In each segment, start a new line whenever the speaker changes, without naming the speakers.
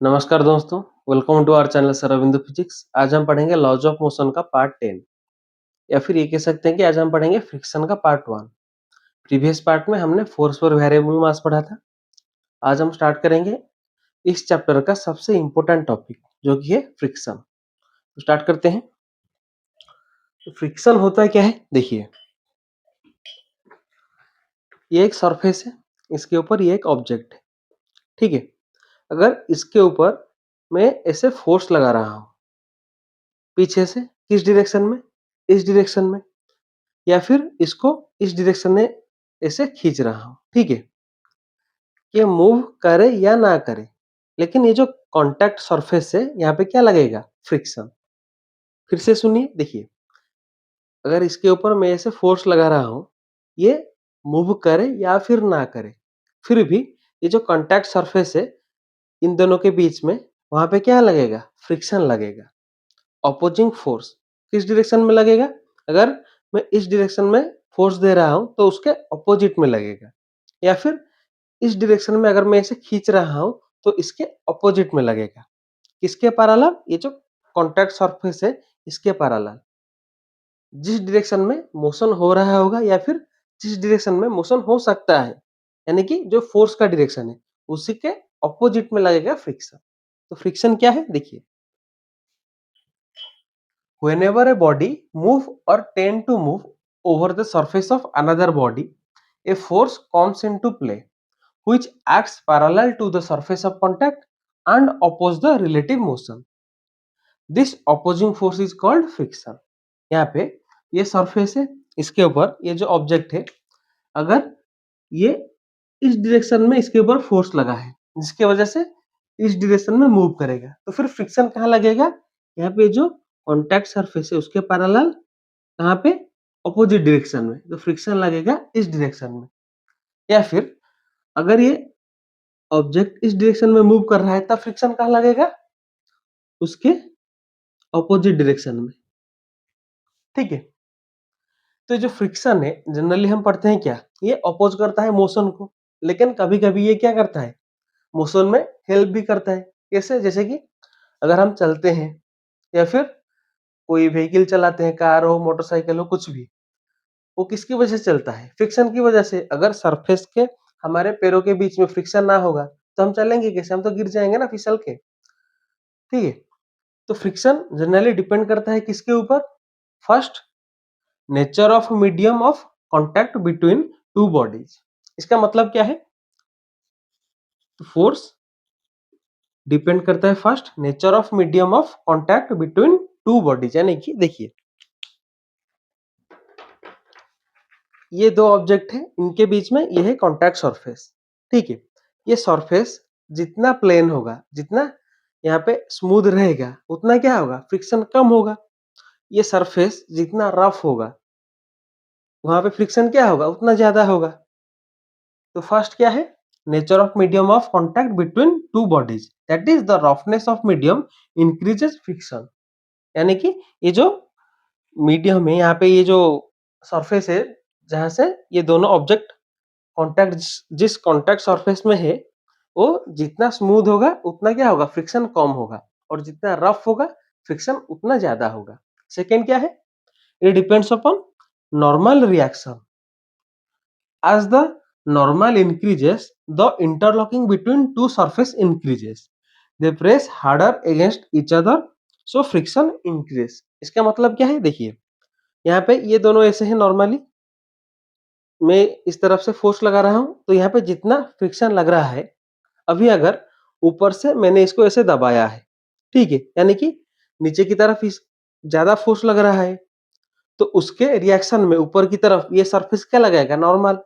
नमस्कार दोस्तों, welcome to our channel sir Aurobindo physics. आज हम पढ़ेंगे लॉज ऑफ मोशन का पार्ट 10 या फिर ये कह सकते हैं कि आज हम पढ़ेंगे फ्रिक्शन का पार्ट 1। प्रीवियस पार्ट में हमने फोर्स पर वेरिएबल मास पढ़ा था। आज हम स्टार्ट करेंगे इस चैप्टर का सबसे इंपॉर्टेंट टॉपिक जो कि है फ्रिक्शन। तो स्टार्ट करते हैं। तो फ्रिक्शन होता है क्या है, देखिए ये एक सरफेस है, इसके ऊपर ये एक ऑब्जेक्ट है, ठीक है। अगर इसके ऊपर मैं ऐसे फोर्स लगा रहा हूँ पीछे से, किस डायरेक्शन में, इस डायरेक्शन में, या फिर इसको इस डायरेक्शन में ऐसे खींच रहा हूं, ठीक है। ये मूव करे या ना करे, लेकिन ये जो कांटेक्ट सरफेस है यहाँ पे क्या लगेगा, फ्रिक्शन। फिर से सुनिए, देखिए अगर इसके ऊपर मैं ऐसे फोर्स लगा रहा हूं, ये मूव करे या फिर ना करे, फिर भी ये जो कांटेक्ट सरफेस है इन दोनों के बीच में, वहां पे क्या लगेगा, फ्रिक्शन लगेगा। अपोजिंग फोर्स किस डायरेक्शन में लगेगा, अगर मैं इस डायरेक्शन में फोर्स दे रहा हूं तो उसके अपोजिट में लगेगा, या फिर इस डायरेक्शन में अगर मैं इसे खींच रहा हूं तो इसके अपोजिट में लगेगा। किसके पैरेलल, ये जो कांटेक्ट सरफेस है इसके पैरेलल। जिस डायरेक्शन में मोशन हो रहा होगा या फिर जिस डायरेक्शन में मोशन हो सकता है, यानी कि जो फोर्स का डायरेक्शन है उसी के अपोजिट में लगेगा फ्रिक्शन। तो फ्रिक्शन क्या है, देखिए whenever a body move or tend to move over the surface of another body, a force comes into play which acts parallel to the surface of contact and oppose the relative motion. This opposing force is called friction. यहाँ पे ये surface है, इसके ऊपर ये जो object है, अगर ये इस डायरेक्शन में इसके ऊपर फोर्स लगा है जिसकी वजह से इस डायरेक्शन में मूव करेगा, तो फिर फ्रिक्शन कहाँ लगेगा, यहाँ पे जो कॉन्टैक्ट सरफेस है उसके पैरेलल, कहाँ पे, अपोजिट डायरेक्शन में, तो फ्रिक्शन लगेगा इस डायरेक्शन में। या फिर अगर ये ऑब्जेक्ट इस डायरेक्शन में मूव कर रहा है तब फ्रिक्शन कहाँ लगेगा, उसके अपोजिट डायरेक्शन में, ठीक है। तो जो फ्रिक्शन है जनरली हम पढ़ते हैं क्या, ये अपोज करता है मोशन को, लेकिन कभी कभी ये क्या करता है, मोशन में हेल्प भी करता है। कैसे, जैसे कि अगर हम चलते हैं या फिर कोई व्हीकल चलाते हैं, कार हो, मोटरसाइकिल हो, कुछ भी, वो किसकी वजह से चलता है, फ्रिक्शन की वजह से। अगर सरफेस के हमारे पैरों के बीच में फ्रिक्शन ना होगा तो हम चलेंगे कैसे, हम तो गिर जाएंगे ना फिसल के, ठीक है। तो फ्रिक्शन जनरली डिपेंड करता है किसके ऊपर, first nature of medium of contact between two bodies. इसका मतलब क्या है, फोर्स डिपेंड करता है first nature of medium of contact between two bodies, यानी कि देखिए ये दो ऑब्जेक्ट है, इनके बीच में ये है कांटेक्ट सरफेस, ठीक है। ये सरफेस जितना प्लेन होगा, जितना यहाँ पे स्मूथ रहेगा, उतना क्या होगा, फ्रिक्शन कम होगा। ये सरफेस जितना रफ होगा वहां पे फ्रिक्शन क्या होगा, उतना ज्यादा होगा। तो फर्स्ट क्या है, nature of medium of contact between two bodies, that is the roughness of medium increases friction. यानी कि ये जो मीडियम है, यहाँ पे ये जो सरफेस है जहां से ये दोनों ऑब्जेक्ट कांटेक्ट, जिस कांटेक्ट सरफेस में है, वो जितना स्मूथ होगा उतना क्या होगा, फ्रिक्शन कम होगा, और जितना रफ होगा फ्रिक्शन उतना ज्यादा होगा। सेकेंड क्या है, it depends upon normal reaction. As the normal increases, the interlocking between two surface increases. They press harder against each other, so friction increase. इसका मतलब क्या है, देखिए यहाँ पे ये दोनों ऐसे हैं नॉर्मली, मैं इस तरफ से फोर्स लगा रहा हूं तो यहाँ पे जितना फ्रिक्शन लग रहा है, अभी अगर ऊपर से मैंने इसको ऐसे दबाया है, ठीक है, यानी कि नीचे की तरफ इस ज्यादा फोर्स लग रहा है, तो उसके रिएक्शन में ऊपर की तरफ ये सरफेस क्या लगाएगा, नॉर्मल।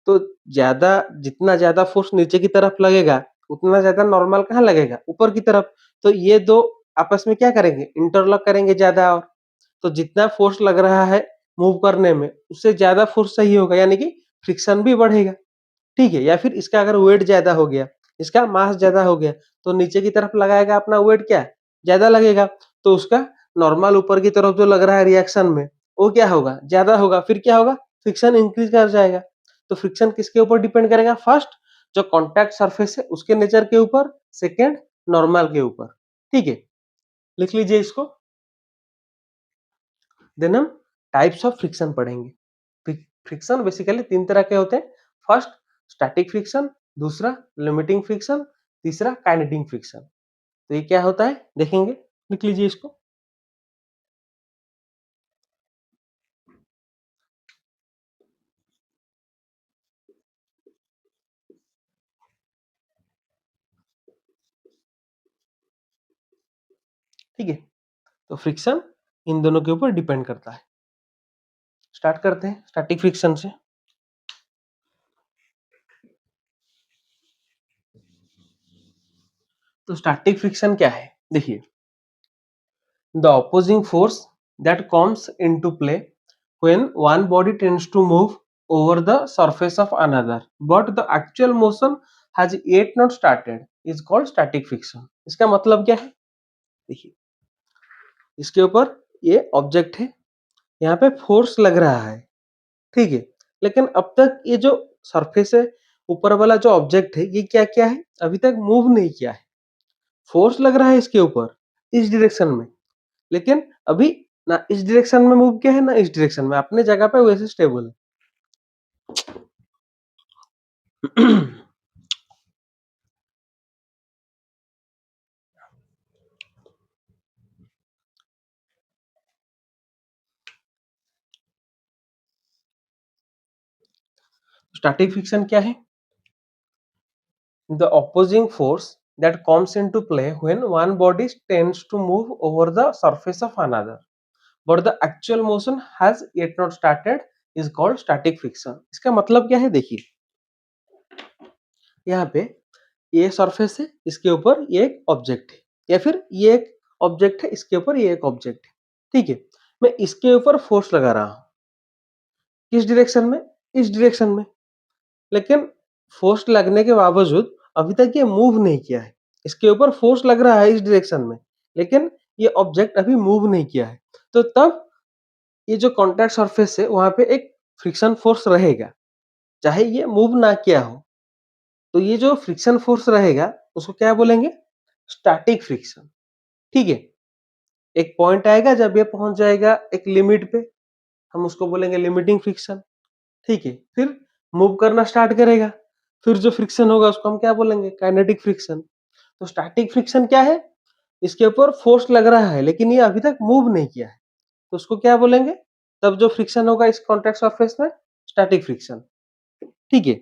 तो ज्यादा, जितना ज्यादा फोर्स नीचे की तरफ लगेगा उतना ज्यादा नॉर्मल कहाँ लगेगा, ऊपर की तरफ। तो ये दो आपस में क्या करेंगे, इंटरलॉक करेंगे ज्यादा, और तो जितना फोर्स लग रहा है मूव करने में उससे ज्यादा फोर्स सही होगा, यानी कि फ्रिक्शन भी बढ़ेगा, ठीक है। या फिर इसका अगर वेट ज्यादा हो गया, इसका मास ज्यादा हो गया, तो नीचे की तरफ लगाएगा अपना वेट क्या, ज्यादा लगेगा, तो उसका नॉर्मल ऊपर की तरफ जो लग रहा है रिएक्शन में वो क्या होगा, ज्यादा होगा, फिर क्या होगा, फ्रिक्शन इंक्रीज कर जाएगा। तो फ्रिक्शन किसके ऊपर डिपेंड करेगा, फर्स्ट जो कांटेक्ट सरफेस है उसके नेचर के ऊपर, सेकेंड नॉर्मल के ऊपर, ठीक है। लिख लीजिए इसको। देन हम टाइप्स ऑफ फ्रिक्शन पढ़ेंगे। फ्रिक्शन बेसिकली तीन तरह के होते हैं। फर्स्ट स्टैटिक फ्रिक्शन, दूसरा लिमिटिंग फ्रिक्शन, तीसरा काइनेटिक फ्रिक्शन। तो ये क्या होता है देखेंगे, लिख लीजिए इसको। ठीक है, तो फ्रिक्शन इन दोनों के ऊपर डिपेंड करता है। स्टार्ट करते हैं स्टैटिक फ्रिक्शन से। तो स्टैटिक फ्रिक्शन क्या है देखिए, the opposing force that comes into play when one body tends to move over the surface of another but the actual motion has yet not started is called static friction। इसका मतलब क्या है देखिए, इसके ऊपर ये ऑब्जेक्ट है, यहाँ पे फोर्स लग रहा है, ठीक है। लेकिन अब तक ये जो सरफेस है, ऊपर वाला जो ऑब्जेक्ट है, ये क्या क्या है, अभी तक मूव नहीं किया है। फोर्स लग रहा है इसके ऊपर इस डायरेक्शन में, लेकिन अभी ना इस डायरेक्शन में मूव किया है ना इस डायरेक्शन में, अपने जगह पे वैसे स्टेबल है। स्टैटिक फ्रिक्शन क्या है, the opposing force that comes into play when one body tends to move over the surface of another but the actual motion has yet not started is called static friction। इसका मतलब क्या है देखिए, यहाँ पे ये सरफेस है, इसके ऊपर ये एक ऑब्जेक्ट है, या फिर ये एक ऑब्जेक्ट है, इसके ऊपर ये एक ऑब्जेक्ट है, ठीक है। मैं इसके ऊपर फोर्स लगा रहा हूं, किस डायरेक्शन में, इस डायरेक्शन में, लेकिन फोर्स लगने के बावजूद अभी तक ये मूव नहीं किया है। इसके ऊपर फोर्स लग रहा है इस डायरेक्शन में, लेकिन ये ऑब्जेक्ट अभी मूव नहीं किया है। तो तब ये जो कॉन्टैक्ट सरफेस है वहां पे एक फ्रिक्शन फोर्स रहेगा, चाहे ये मूव ना किया हो। तो ये जो फ्रिक्शन फोर्स रहेगा उसको क्या बोलेंगे, स्टैटिक फ्रिक्शन, ठीक है। एक पॉइंट आएगा जब ये पहुंच जाएगा एक लिमिट पे, हम उसको बोलेंगे लिमिटिंग फ्रिक्शन, ठीक है। फिर मूव करना स्टार्ट करेगा, फिर जो फ्रिक्शन होगा उसको हम क्या बोलेंगे, काइनेटिक फ्रिक्शन। तो स्टैटिक फ्रिक्शन क्या है, इसके ऊपर फोर्स लग रहा है लेकिन ये अभी तक मूव नहीं किया है, तो उसको क्या बोलेंगे, तब जो फ्रिक्शन होगा इस कॉन्टैक्ट सरफेस में, स्टैटिक फ्रिक्शन, ठीक है।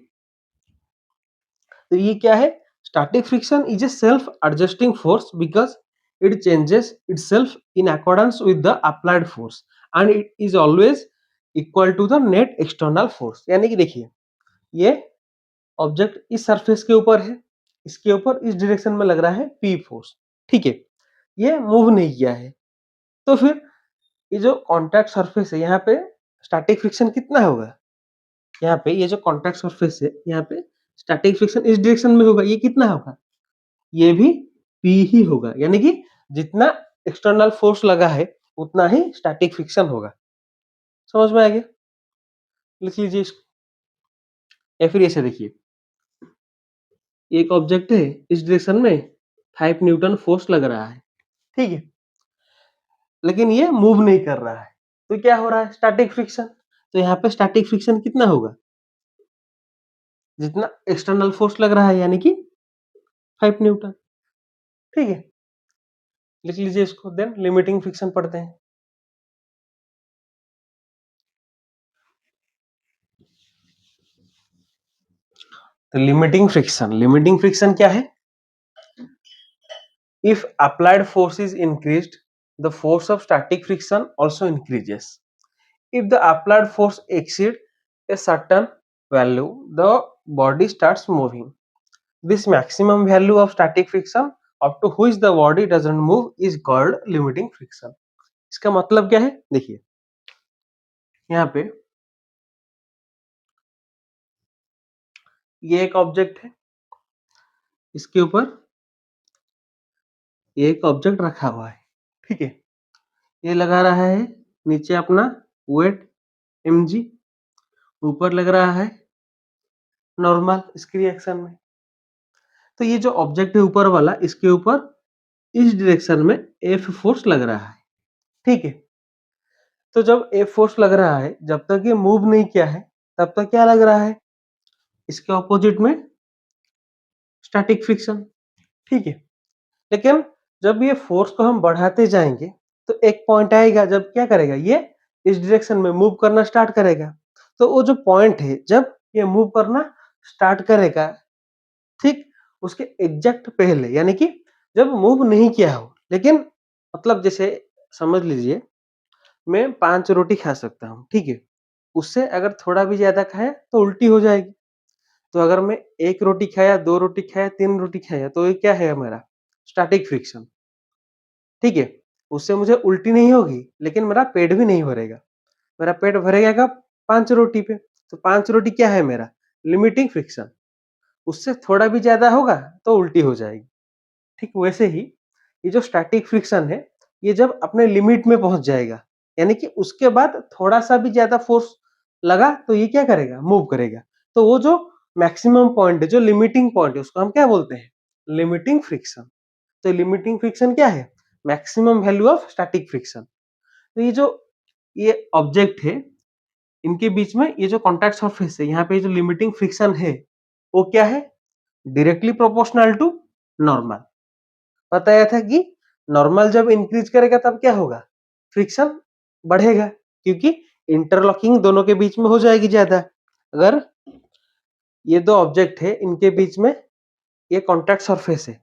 तो ये क्या है, static friction is a self adjusting force because it changes itself in accordance with the applied force and it is always equal to the net external force. यानी कि देखिए, ये ऑब्जेक्ट इस सरफेस के ऊपर है, इसके ऊपर इस डायरेक्शन में लग रहा है पी फोर्स, ठीक है। ये मूव नहीं किया है, तो फिर ये जो कॉन्टैक्ट सरफेस है यहाँ पे स्टैटिक फ्रिक्शन कितना होगा, यहाँ पे ये जो कॉन्टैक्ट सरफेस है यहाँ पे स्टैटिक फ्रिक्शन इस डायरेक्शन में होगा, ये कितना होगा, ये भी P ही होगा। यानी कि जितना एक्सटर्नल फोर्स लगा है उतना ही स्टैटिक फ्रिक्शन होगा। समझ में आ गया, लिख लीजिए इसको। या फिर ऐसे देखिए, एक ऑब्जेक्ट है इस डायरेक्शन में 5 न्यूटन फोर्स लग रहा है, ठीक है, लेकिन ये मूव नहीं कर रहा है, तो क्या हो रहा है, स्टैटिक फ्रिक्शन। तो यहाँ पे स्टैटिक फ्रिक्शन कितना होगा, जितना एक्सटर्नल फोर्स लग रहा है, यानी कि 5 न्यूटन, ठीक है। लिख लीजिए इसको। देन लिमिटिंग फ्रिक्शन पढ़ते हैं। तो लिमिटिंग फ्रिक्शन क्या है, if applied force is increased the force of static friction also increases। if the applied force exceeds a certain value the body starts moving। this maximum value of static friction up to which the body doesn't move is called limiting friction। इसका मतलब क्या है देखिए, यहाँ पे ये एक object है, इसके ऊपर एक ऑब्जेक्ट रखा हुआ है, ठीक है। ये लगा रहा है नीचे अपना वेट mg, ऊपर लग रहा है नॉर्मल इसकी रिएक्शन में। तो ये जो ऑब्जेक्ट है ऊपर वाला, इसके ऊपर इस डायरेक्शन में F फोर्स लग रहा है, ठीक है। तो जब F फोर्स लग रहा है, जब तक ये मूव नहीं किया है, तब तक क्या लग रहा है, इसके ऑपोजिट में स्टैटिक फ्रिक्शन, ठीक है। लेकिन जब ये फोर्स को हम बढ़ाते जाएंगे, तो एक पॉइंट आएगा जब क्या करेगा, ये इस डायरेक्शन में मूव करना स्टार्ट करेगा। तो वो जो पॉइंट है, जब ये मूव करना स्टार्ट करेगा, ठीक उसके एग्जैक्ट पहले, यानी कि जब मूव नहीं किया हो, लेकिन मतलब जैसे समझ लीजिए मैं 5 रोटी खा सकता हूँ, ठीक है। उससे अगर थोड़ा भी ज्यादा खाया तो उल्टी हो जाएगी। तो अगर मैं 1 रोटी खाया, 2 रोटी खाया, 3 रोटी खाया, तो ये क्या है हमारा स्टैटिक फ्रिक्शन, ठीक है। उससे मुझे उल्टी नहीं होगी, लेकिन मेरा पेट भी नहीं भरेगा। मेरा पेट भरेगा कब, 5 रोटी पे। तो 5 रोटी क्या है मेरा लिमिटिंग फ्रिक्शन। उससे थोड़ा भी ज्यादा होगा तो उल्टी हो जाएगी। ठीक वैसे ही ये जो स्टैटिक फ्रिक्शन है, ये जब अपने लिमिट में पहुंच जाएगा, यानी कि उसके बाद थोड़ा सा भी ज्यादा फोर्स लगा तो ये क्या करेगा, मूव करेगा। तो वो जो मैक्सिमम पॉइंट है, जो लिमिटिंग पॉइंट है, उसको हम क्या बोलते हैं, लिमिटिंग फ्रिक्शन। तो लिमिटिंग फ्रिक्शन क्या है, maximum value of static friction. तो ये जो ये ऑब्जेक्ट है, इनके बीच में ये जो कॉन्टैक्ट सरफेस है, यहाँ पे जो लिमिटिंग फ्रिक्शन है, वो क्या है, डायरेक्टली प्रोपोर्शनल टू नॉर्मल। बताया था कि नॉर्मल जब इंक्रीज करेगा तब क्या होगा, फ्रिक्शन बढ़ेगा, क्योंकि इंटरलॉकिंग दोनों के बीच में हो जाएगी ज्यादा। अगर ये दो ऑब्जेक्ट है, इनके बीच में ये कॉन्टैक्ट सरफेस है,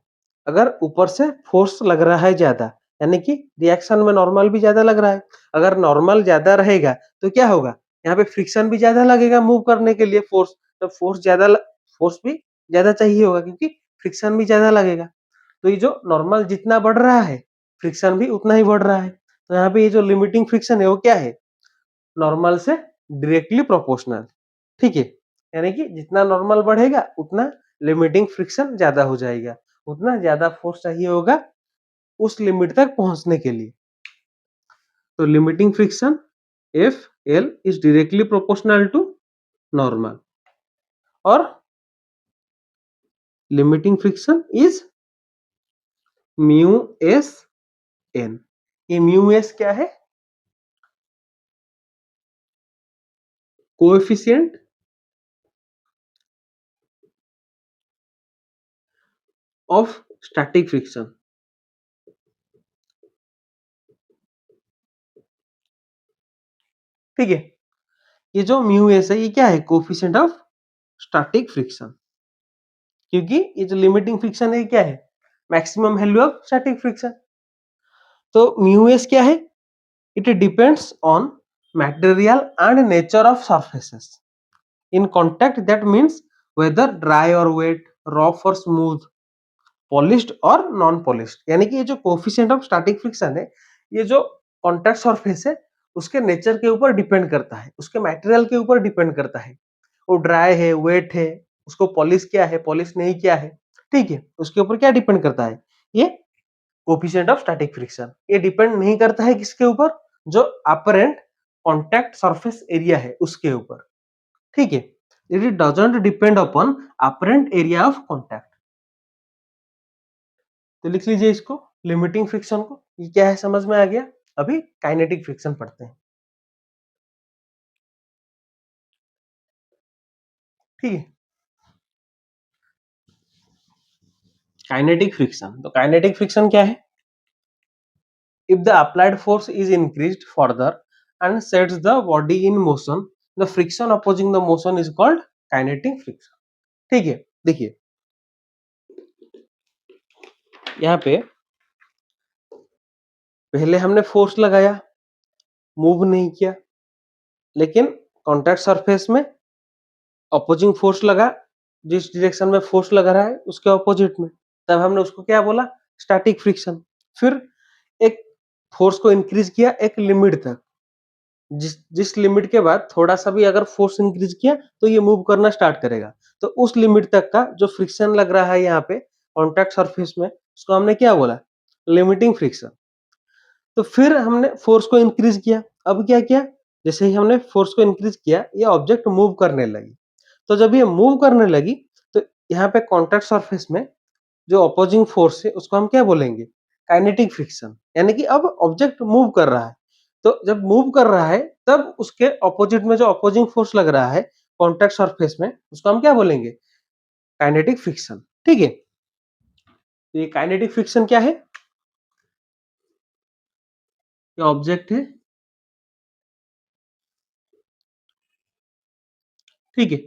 अगर ऊपर से फोर्स लग रहा है ज्यादा, यानी कि रिएक्शन में नॉर्मल भी ज्यादा लग रहा है, अगर नॉर्मल ज्यादा रहेगा तो क्या होगा, यहाँ पे फ्रिक्शन भी ज्यादा लगेगा मूव करने के लिए फोर्स। तो फोर्स भी ज्यादा चाहिए होगा, क्योंकि फ्रिक्शन भी ज्यादा लगेगा। तो ये जो नॉर्मल जितना बढ़ रहा है, फ्रिक्शन भी उतना ही बढ़ रहा है। तो यहाँ पे ये जो लिमिटिंग फ्रिक्शन है वो क्या है, नॉर्मल से डायरेक्टली प्रोपोर्शनल, ठीक है। यानी कि जितना नॉर्मल बढ़ेगा उतना लिमिटिंग फ्रिक्शन ज्यादा हो जाएगा, उतना ज्यादा फोर्स चाहिए होगा उस लिमिट तक पहुंचने के लिए। तो limiting friction F L is directly proportional to normal, और limiting friction is mu S N. ये म्यू एस क्या है, कोएफिशिएंट ऑफ स्टैटिक फ्रिक्शन, ठीक है। ये जो म्यू एस है, ये क्या है, कोएफिशिएंट ऑफ स्टैटिक फ्रिक्शन, क्योंकि ये जो लिमिटिंग फ्रिक्शन है क्या है, maximum value of static friction. तो म्यू एस क्या है, it depends on material and nature of surfaces in contact, that means whether dry or wet, rough or smooth, polished or non polished। यानी कि ये जो कोफिशिएंट ऑफ स्टैटिक फ्रिक्शन है, ये जो कॉन्टैक्ट सरफेस है उसके नेचर के ऊपर डिपेंड करता है, उसके मटेरियल के ऊपर डिपेंड करता है। वो ड्राई है, वेट है, उसको पॉलिश किया है, पॉलिश नहीं किया है, ठीक है, उसके ऊपर क्या डिपेंड करता है, ये कोफिशिएंट ऑफ स्टैटिक फ्रिक्शन। ये डिपेंड नहीं करता है किसके ऊपर, जो अपरेंट कॉन्टैक्ट सरफेस एरिया है उसके ऊपर, ठीक है। It doesn't depend upon apparent area of contact. तो लिख लीजिए इसको, लिमिटिंग फ्रिक्शन को, ये क्या है समझ में आ गया। अभी काइनेटिक फ्रिक्शन पढ़ते हैं, ठीक है। काइनेटिक फ्रिक्शन, तो काइनेटिक फ्रिक्शन क्या है, if the applied force is increased further and sets the body in motion, the friction opposing the motion is called kinetic friction, ठीक है। देखिए यहाँ पे पहले हमने फोर्स लगाया, मूव नहीं किया, लेकिन कॉन्टैक्ट सरफेस में अपोजिंग फोर्स लगा, जिस डायरेक्शन में फोर्स लगा रहा है उसके अपोजिट में, तब हमने उसको क्या बोला, स्टैटिक फ्रिक्शन। फिर एक फोर्स को इंक्रीज किया एक लिमिट तक, जिस जिस लिमिट के बाद थोड़ा सा भी अगर फोर्स इंक्रीज किया तो ये मूव करना स्टार्ट करेगा। तो उस लिमिट तक का जो फ्रिक्शन लग रहा है यहाँ पे कॉन्टैक्ट सरफेस में, उसको हमने क्या बोला, लिमिटिंग फ्रिक्शन। तो फिर हमने फोर्स को इंक्रीज किया, अब क्या किया, जैसे ही हमने फोर्स को इंक्रीज किया, ये ऑब्जेक्ट मूव करने लगी। तो जब ये मूव करने लगी, तो यहाँ पे कॉन्टैक्ट सरफेस में जो अपोजिंग फोर्स है उसको हम क्या बोलेंगे? Kinetic friction. यानी कि अब ऑब्जेक्ट मूव कर रहा है, तो जब मूव कर रहा है तब उसके अपोजिट में जो अपोजिंग फोर्स लग रहा है कॉन्टैक्ट सरफेस में, उसको हम क्या बोलेंगे? Kinetic friction. ठीक है? तो ये काइनेटिक फ्रिक्शन क्या है? ये ऑब्जेक्ट है, ठीक है,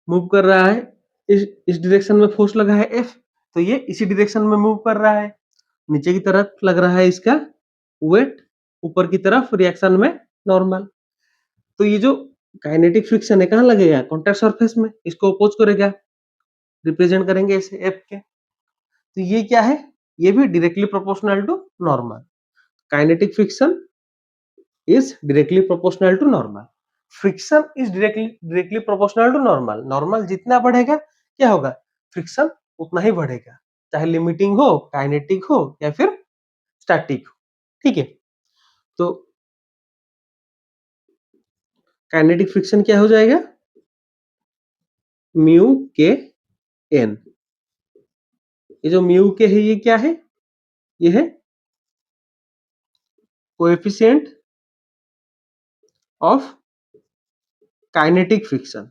मूव कर रहा है, इस डायरेक्शन में फोर्स लगा है F, तो ये इसी डायरेक्शन में मूव कर रहा है। नीचे की तरफ लग रहा है इसका वेट, ऊपर की तरफ रिएक्शन में नॉर्मल। तो ये जो काइनेटिक फ्रिक्शन है कहाँ लगेगा? कॉन्टैक्ट सरफेस में। इसको अपोज करेगा, रिप्रेजेंट करेंगे इसे F के। तो ये क्या है? ये भी directly proportional to normal. Kinetic friction is directly proportional to normal. Friction is directly proportional to normal. Normal जितना बढ़ेगा क्या होगा? फ्रिक्शन उतना ही बढ़ेगा, चाहे लिमिटिंग हो, काइनेटिक हो या फिर स्टैटिक हो। ठीक है? तो काइनेटिक फ्रिक्शन क्या हो जाएगा? म्यू के एन। ये जो म्यू के है ये क्या है? ये है कोएफिशिएंट ऑफ काइनेटिक फ्रिक्शन।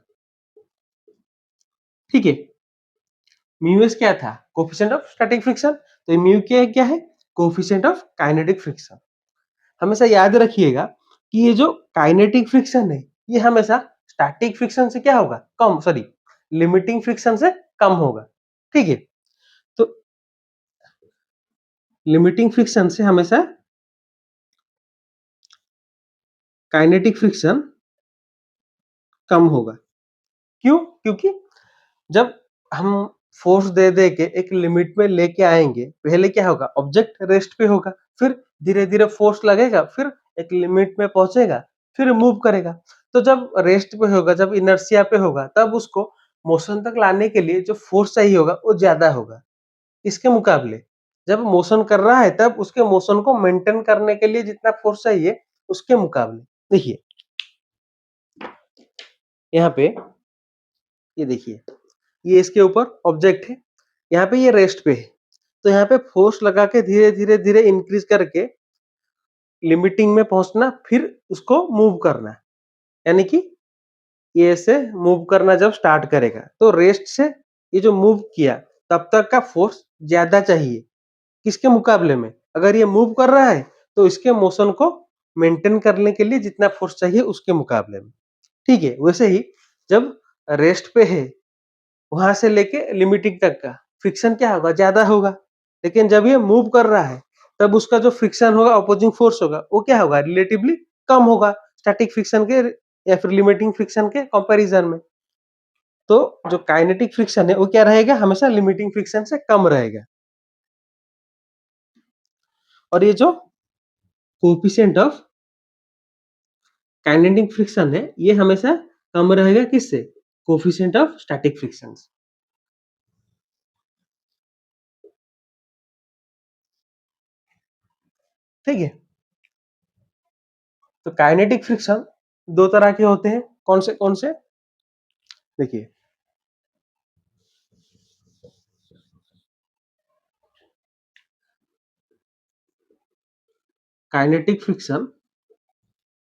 ठीक है? म्यू एस क्या था? Coefficient of static friction. तो ये म्यू के क्या है? Coefficient of kinetic friction. हमेशा याद रखिएगा कि ये जो काइनेटिक फ्रिक्शन है ये हमेशा स्टैटिक फ्रिक्शन से क्या होगा? कम, सॉरी, लिमिटिंग फ्रिक्शन से कम होगा। ठीक है? तो लिमिटिंग फ्रिक्शन से हमेशा काइनेटिक फ्रिक्शन कम होगा। क्यों? क्योंकि जब हम फोर्स दे दे के एक लिमिट में लेके आएंगे, पहले क्या होगा? ऑब्जेक्ट रेस्ट पे होगा, फिर धीरे धीरे फोर्स लगेगा, फिर एक लिमिट में पहुंचेगा, फिर मूव करेगा। तो जब रेस्ट पे होगा, जब इनर्शिया पे होगा, तब उसको मोशन तक लाने के लिए जो फोर्स चाहिए होगा वो ज्यादा होगा। इसके मुकाबले जब मोशन कर रहा है तब उसके मोशन को मेंटेन करने के लिए जितना फोर्स चाहिए उसके मुकाबले, देखिए यहाँ पे, ये देखिए, ये इसके ऊपर ऑब्जेक्ट है, यहाँ पे ये रेस्ट पे है, तो यहाँ पे फोर्स लगा के धीरे धीरे धीरे इंक्रीज करके लिमिटिंग में पहुंचना, फिर उसको मूव करना। यानी कि ये से मूव करना जब स्टार्ट करेगा तो रेस्ट से ये जो मूव किया तब तक का फोर्स ज्यादा चाहिए। किसके मुकाबले में? अगर ये मूव कर रहा है तो इसके मोशन को मेंटेन करने के लिए जितना फोर्स चाहिए उसके मुकाबले में। ठीक है? वैसे ही जब रेस्ट पे है वहां से लेके लिमिटिंग तक का फ्रिक्शन क्या होगा? ज्यादा होगा। लेकिन जब ये मूव कर रहा है तब उसका जो फ्रिक्शन होगा, अपोजिंग फोर्स होगा, वो क्या होगा? रिलेटिवली कम होगा स्टैटिक फ्रिक्शन के या फिर लिमिटिंग फ्रिक्शन के कंपैरिजन में। तो जो काइनेटिक फ्रिक्शन है वो क्या रहेगा? हमेशा लिमिटिंग फ्रिक्शन से कम रहेगा। और ये जो कोएफिशिएंट ऑफ काइनेटिक फ्रिक्शन है ये हमेशा कम रहेगा किससे? कोएफिशिएंट ऑफ स्टैटिक फ्रिक्शन से। ठीक है? तो काइनेटिक फ्रिक्शन दो तरह के होते हैं। कौन से कौन से? देखिए, काइनेटिक फ्रिक्शन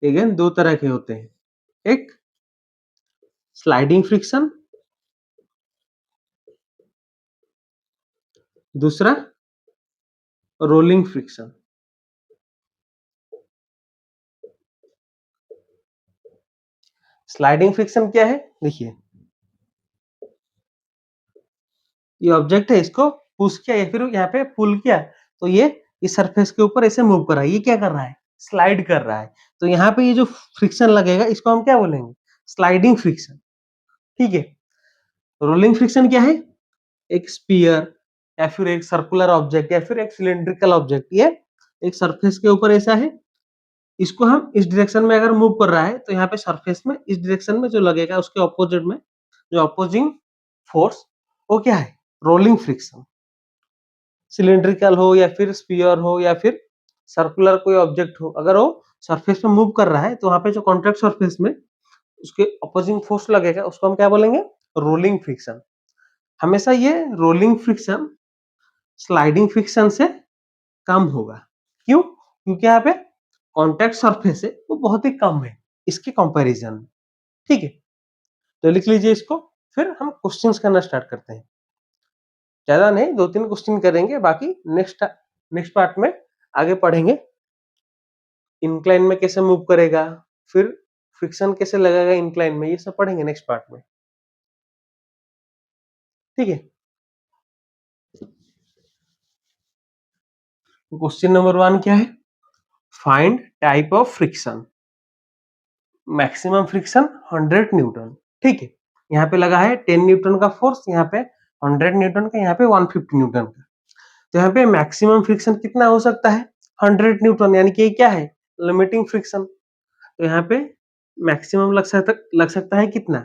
अगेन दो तरह के होते हैं। एक स्लाइडिंग फ्रिक्शन, दूसरा रोलिंग फ्रिक्शन। स्लाइडिंग फ्रिक्शन क्या है? देखिए, ये ऑब्जेक्ट है, इसको पुश किया या फिर यहाँ पे पुल किया तो ये इस सरफेस के ऊपर ऐसे मूव कर रहा है। ये क्या कर रहा है? स्लाइड कर रहा है। तो यहाँ पे ये जो फ्रिक्शन लगेगा इसको हम क्या बोलेंगे? Sliding friction. ठीक है? रोलिंग फ्रिक्शन क्या है? एक स्पीयर या फिर एक सर्कुलर ऑब्जेक्ट या फिर एक सिलेंड्रिकल ऑब्जेक्ट, ये एक सरफेस के ऊपर ऐसा है, इसको हम इस डायरेक्शन में अगर मूव कर रहा है तो यहाँ पे सरफेस में इस डायरेक्शन में जो लगेगा उसके ऑपोजिट में जो अपोजिंग फोर्स, वो क्या है? Rolling friction. सिलिंड्रिकल हो या फिर स्पीयर हो या फिर सर्कुलर कोई ऑब्जेक्ट हो, अगर वो सरफेस में मूव कर रहा है तो वहां पे जो कॉन्ट्रैक्ट सरफेस में उसके अपोजिंग फोर्स लगेगा उसको हम क्या बोलेंगे? Rolling friction. हमेशा ये रोलिंग फ्रिक्शन स्लाइडिंग फ्रिक्शन से कम होगा। क्यों? क्योंकि यहाँ पे कॉन्टैक्ट सरफेस है वो बहुत ही कम है इसके कंपैरिजन में। ठीक है, तो लिख लीजिए इसको, फिर हम क्वेश्चंस करना स्टार्ट करते हैं। ज्यादा नहीं, 2-3 क्वेश्चन करेंगे, बाकी नेक्स्ट पार्ट में आगे पढ़ेंगे। इंक्लाइन में कैसे मूव करेगा, फिर फ्रिक्शन कैसे लगेगा इंक्लाइन में, ये सब पढ़ेंगे नेक्स्ट पार्ट में। ठीक है, क्वेश्चन नंबर 1 क्या है? Find type of friction. Maximum friction 100 Newton. ठीक है, यहाँ पे लगा है 10 न्यूटन का फोर्स, यहाँ पे 100 न्यूटन का, यहाँ पे 150 न्यूटन का। तो यहाँ पे मैक्सिमम फ्रिक्शन कितना हो सकता है? 100 न्यूटन, यानी कि क्या है? Limiting friction. तो यहाँ पे मैक्सिमम लग सकता है कितना?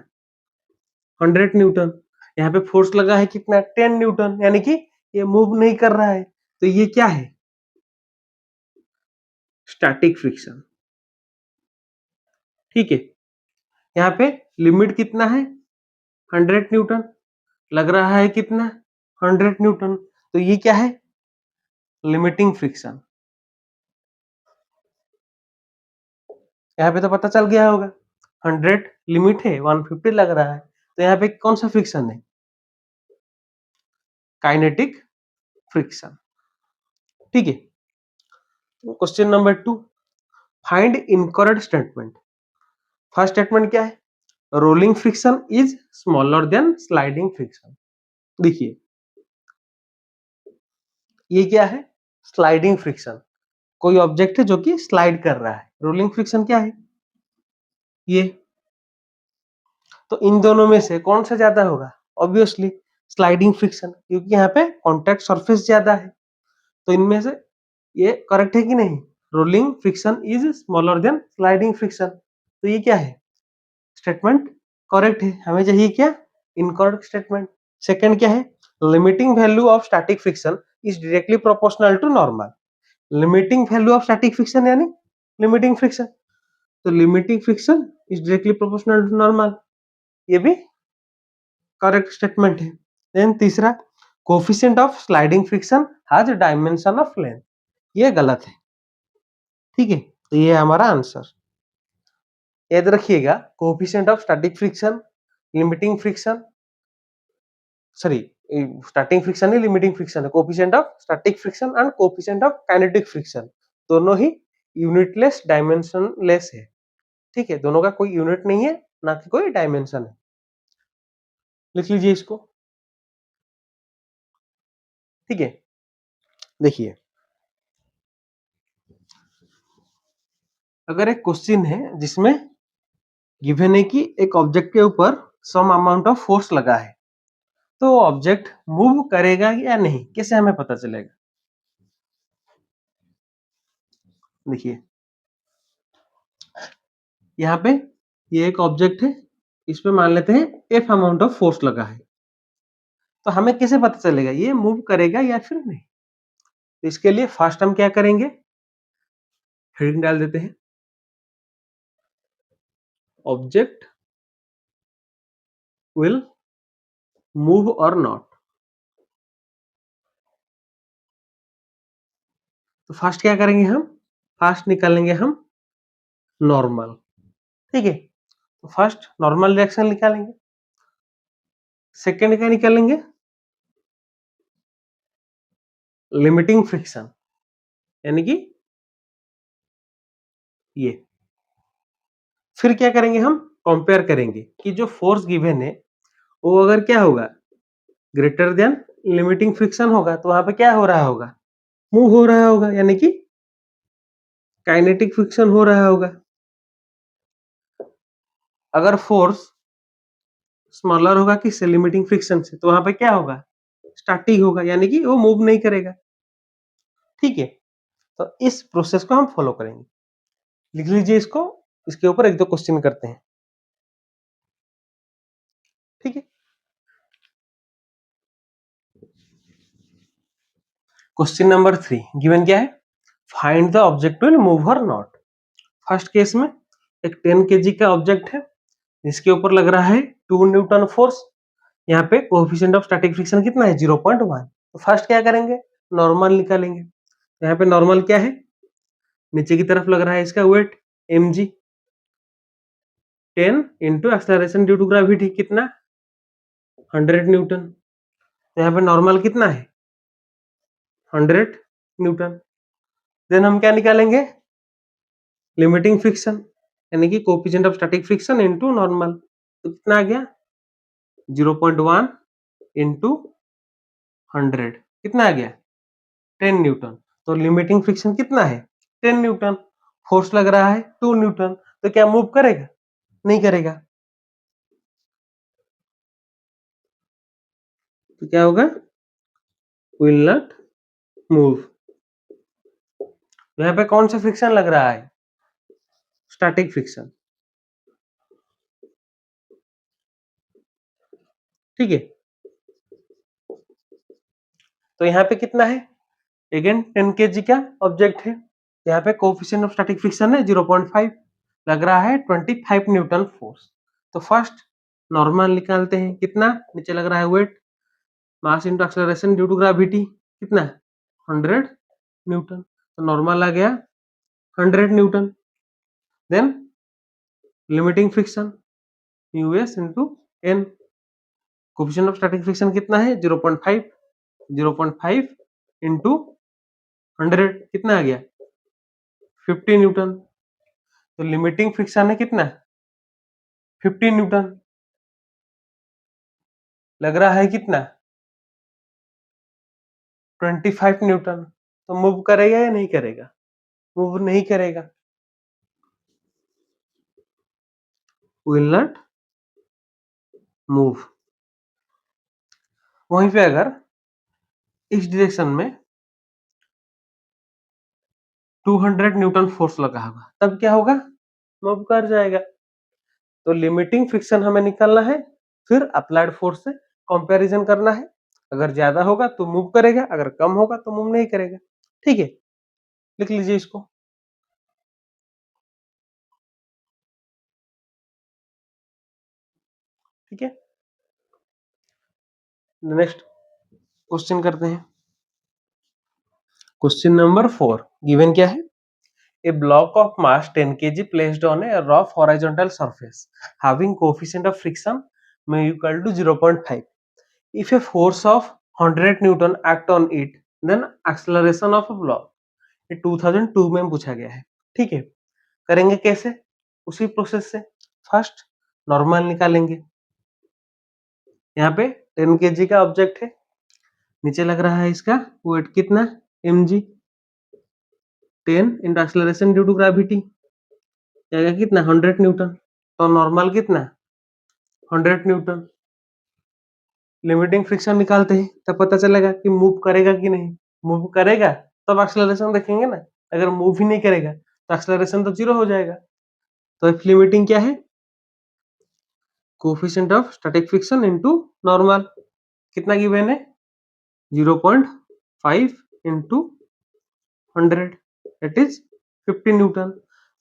100 न्यूटन। यहाँ पे फोर्स लगा है कितना? 10 न्यूटन, यानी कि ये मूव नहीं कर रहा है, तो ये क्या है? Static friction. ठीक है, यहाँ पे लिमिट कितना है? 100 न्यूटन। लग रहा है कितना? 100 न्यूटन। तो ये क्या है? Limiting friction. यहाँ पे तो पता चल गया होगा, 100 लिमिट है, 150 लग रहा है, तो यहाँ पे कौन सा फ्रिक्शन है? Kinetic friction. ठीक है, question number 2, find incorrect statement. First statement क्या है? Rolling friction is smaller than sliding friction. देखिए, ये क्या है? Sliding friction. कोई ऑब्जेक्ट है जो कि स्लाइड कर रहा है। रोलिंग फ्रिक्शन क्या है? ये। तो इन दोनों में से कौन सा ज्यादा होगा? ऑब्वियसली स्लाइडिंग फ्रिक्शन, क्योंकि यहाँ पे कॉन्टैक्ट सरफेस ज्यादा है। तो इनमें से ये करेक्ट है कि नहीं? Rolling friction is smaller than sliding friction. तो ये क्या है? स्टेटमेंट करेक्ट है। हमें चाहिए क्या? Incorrect statement. सेकंड क्या है? Limiting value of static friction is directly proportional to normal. Limiting value of static friction यानी लिमिटिंग फ्रिक्शन, तो limiting friction is directly proportional to normal, ये भी करेक्ट स्टेटमेंट है। देन तीसरा, coefficient of sliding friction has dimension of length, ये गलत है। ठीक है, तो ये है हमारा आंसर। याद रखिएगा, coefficient of static friction, limiting friction, sorry, static friction नहीं लिमिटिंग फ्रिक्शन है। Coefficient of static friction and coefficient of kinetic friction दोनों ही यूनिटलेस डायमेंशनलेस है। ठीक है, दोनों का कोई यूनिट नहीं है, ना कि कोई डायमेंशन है। लिख लीजिए इसको। ठीक है, देखिए, अगर एक क्वेश्चन है जिसमें गिवन है कि एक ऑब्जेक्ट के ऊपर सम अमाउंट ऑफ फोर्स लगा है, तो ऑब्जेक्ट मूव करेगा या नहीं, कैसे हमें पता चलेगा? देखिए, यहाँ पे ये एक ऑब्जेक्ट है, इस पे मान लेते हैं एफ अमाउंट ऑफ फोर्स लगा है, तो हमें कैसे पता चलेगा ये मूव करेगा या फिर नहीं? तो इसके लिए फर्स्ट हम क्या करेंगे, हेडिंग डाल देते हैं, ऑब्जेक्ट विल मूव और नॉट। तो फर्स्ट क्या करेंगे हम? फर्स्ट निकालेंगे हम नॉर्मल। ठीक है, तो फर्स्ट नॉर्मल रिएक्शन निकालेंगे। सेकेंड क्या निकालेंगे? लिमिटिंग फ्रिक्शन, यानी कि ये। फिर क्या करेंगे हम? कंपेयर करेंगे कि जो फोर्स गिवन है वो अगर क्या होगा, ग्रेटर देन लिमिटिंग फ्रिक्शन होगा, तो वहां पे क्या हो रहा होगा? मूव हो रहा होगा, यानी कि काइनेटिक फ्रिक्शन हो रहा होगा। अगर फोर्स स्मॉलर होगा किससे? लिमिटिंग फ्रिक्शन से, तो वहां पे क्या होगा? स्टैटिक होगा, यानी कि वो मूव नहीं करेगा। ठीक है, तो इस प्रोसेस को हम फॉलो करेंगे। लिख लीजिए इसको, इसके ऊपर एक दो क्वेश्चन करते हैं। ठीक है, क्वेश्चन नंबर 3 गिवन क्या है? Find the object will move और नॉट। फर्स्ट केस में एक 10 kg का ऑब्जेक्ट है जिसके ऊपर लग रहा है 2 न्यूटन फोर्स, यहाँ पे कोएफिशिएंट ऑफ स्टैटिक फ्रिक्शन कितना है 0.1। तो फर्स्ट क्या करेंगे, नॉर्मल निकालेंगे। यहाँ पे नॉर्मल क्या है, नीचे की तरफ लग रहा है इसका weight mg, 10 into acceleration due to gravity कितना 100 न्यूटन। तो यहाँ पे नॉर्मल कितना है 100 न्यूटन। देन हम क्या निकालेंगे, लिमिटिंग फ्रिक्शन, यानी कि coefficient of static friction into normal. तो कितना आ गया 0.1 इंटू 100, कितना आ गया 10 न्यूटन। तो लिमिटिंग फ्रिक्शन कितना है 10 न्यूटन, फोर्स लग रहा है 2 न्यूटन। तो क्या मूव करेगा, नहीं करेगा। तो क्या होगा, विल नॉट मूव। यहाँ पे कौन सा फ्रिक्शन लग रहा है, स्टैटिक फ्रिक्शन, ठीक है। तो यहाँ पे कितना है, अगेन 10 kg का ऑब्जेक्ट है। यहाँ पे कोएफिशिएंट ऑफ स्टैटिक फ्रिक्शन है 0.5, लग रहा है 25 न्यूटन फोर्स। तो फर्स्ट नॉर्मल निकालते हैं, कितना नीचे लग रहा है weight, mass into acceleration due to gravity कितना 100 न्यूटन। तो नॉर्मल आ गया 100 newton. Then limiting friction US into N, coefficient of static friction कितना है 0.5, 0.5 इंटू 100 कितना आ गया 50 न्यूटन। तो लिमिटिंग फ्रिक्शन है कितना 50 न्यूटन, लग रहा है कितना 25 न्यूटन। तो मूव करेगा या नहीं करेगा, मूव नहीं करेगा, विल नॉट मूव। वहीं पे अगर इस डायरेक्शन में 200 न्यूटन फोर्स लगा होगा तब क्या होगा, मूव कर जाएगा। तो लिमिटिंग फ्रिक्शन हमें निकालना है, फिर अप्लाइड फोर्स से कंपैरिजन करना है। अगर ज्यादा होगा तो मूव करेगा, अगर कम होगा तो मूव नहीं करेगा, ठीक है। लिख लीजिए इसको। ठीक है, नेक्स्ट क्वेश्चन करते हैं। क्वेश्चन नंबर 4 गिवन क्या है, a block of mass 10 kg placed on a rough horizontal surface having coefficient of friction may equal to 0.5. If a force of 100 Newton act on it, then acceleration of a block, ये 2002 में पूछा गया है, ठीक है। करेंगे कैसे, उसी प्रोसेस से। फर्स्ट नॉर्मल निकालेंगे। यहाँ पे 10 kg का ऑब्जेक्ट है, नीचे लग रहा है इसका वेट कितना mg, 10 into acceleration due to gravity जाएगा कितना 100 न्यूटन। तो नॉर्मल कितना 100 न्यूटन। लिमिटिंग फ्रिक्शन निकालते हैं तब पता चलेगा कि मूव करेगा कि नहीं। मूव करेगा तब एक्सेलरेशन देखेंगे ना, अगर मूव ही नहीं करेगा तो एक्सेलरेशन तो जीरो हो जाएगा। तो इफ लिमिटिंग क्या है, coefficient of static friction into normal, कितना गिवन है 0.5 इंटू 100 दैट इज 50 न्यूटन।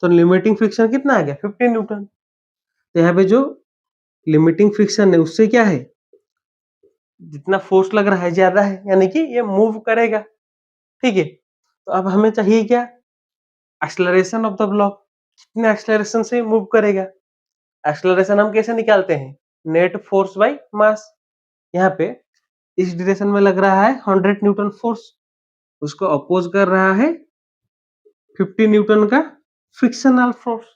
तो लिमिटिंग फ्रिक्शन कितना आ गया 50 न्यूटन। तो यहाँ पे जो लिमिटिंग फ्रिक्शन है उससे क्या है, जितना फोर्स लग रहा है ज्यादा है, यानी कि ये मूव करेगा, ठीक है। तो अब हमें चाहिए क्या, एक्सेलरेशन ऑफ द ब्लॉक, कितने एक्सेलरेशन से मूव करेगा। एक्सेलरेशन हम कैसे निकालते हैं, नेट फोर्स बाय मास। यहाँ पे इस डायरेक्शन में लग रहा है 100 न्यूटन फोर्स, उसको अपोज कर रहा है 50 न्यूटन का फ्रिक्शनल फोर्स।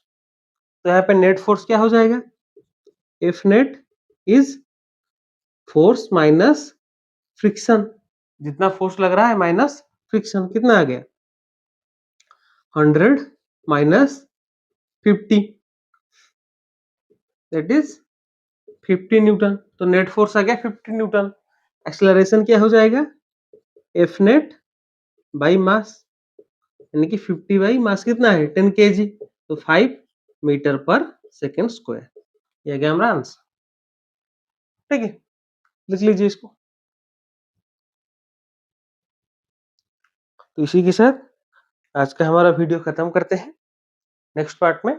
तो यहाँ पे नेट फोर्स क्या हो जाएगा, F net is force minus friction, जितना फोर्स लग रहा है माइनस फ्रिक्शन, कितना आ गया 100 माइनस 50 दैट इज 50 न्यूटन। तो नेट फोर्स आ गया 50 न्यूटन। एक्सेलरेशन क्या हो जाएगा, एफ नेट बाई मास, यानी कि 50 बाई मास कितना है 10 kg, तो 5 मीटर पर सेकेंड स्क्वायर। ये गया हमारा आंसर, ठीक है। लिख लीजिए इसको। तो इसी के साथ आज का हमारा वीडियो खत्म करते हैं। नेक्स्ट पार्ट में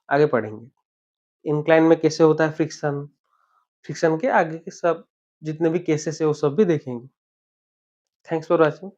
आगे पढ़ेंगे, इंक्लाइन में कैसे होता है फ्रिक्शन, फ्रिक्शन के आगे के सब जितने भी केसेस है वो सब भी देखेंगे। Thanks for watching.